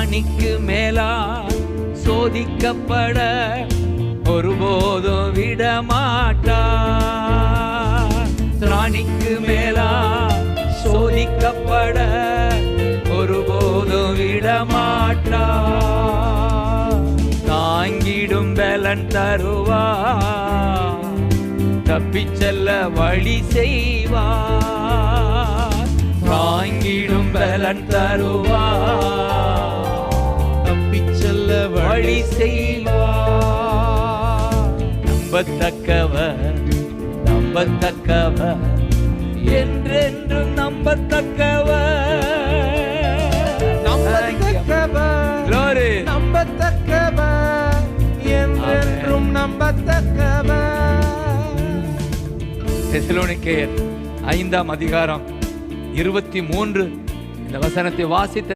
திராணிக்கு மேலா சோதிக்கப்பட ஒருபோதும் விடமாட்டார். திராணிக்கு மேலா சோதிக்கப்பட ஒருபோதும் விடமாட்டார். தாங்கிடும் பலன் தருவார், தப்பிச் செல்ல வழி செய்வார். தாங்கிடும் பலன் தருவார், தப்பிச் செல்ல வழி செய்வார். நம்பத்தக்கவர் நம்பத்தக்கவர் என்றென்றும் நம்பத்தக்கவர். நம்பத்தக்கவர் நம்பத்தக்கவர் என்றென்றும் நம்பத்தக்கவர். தெசலோனிக்கேயர் 5 அதிகாரம் 23 இந்த வசனத்தை வாசித்த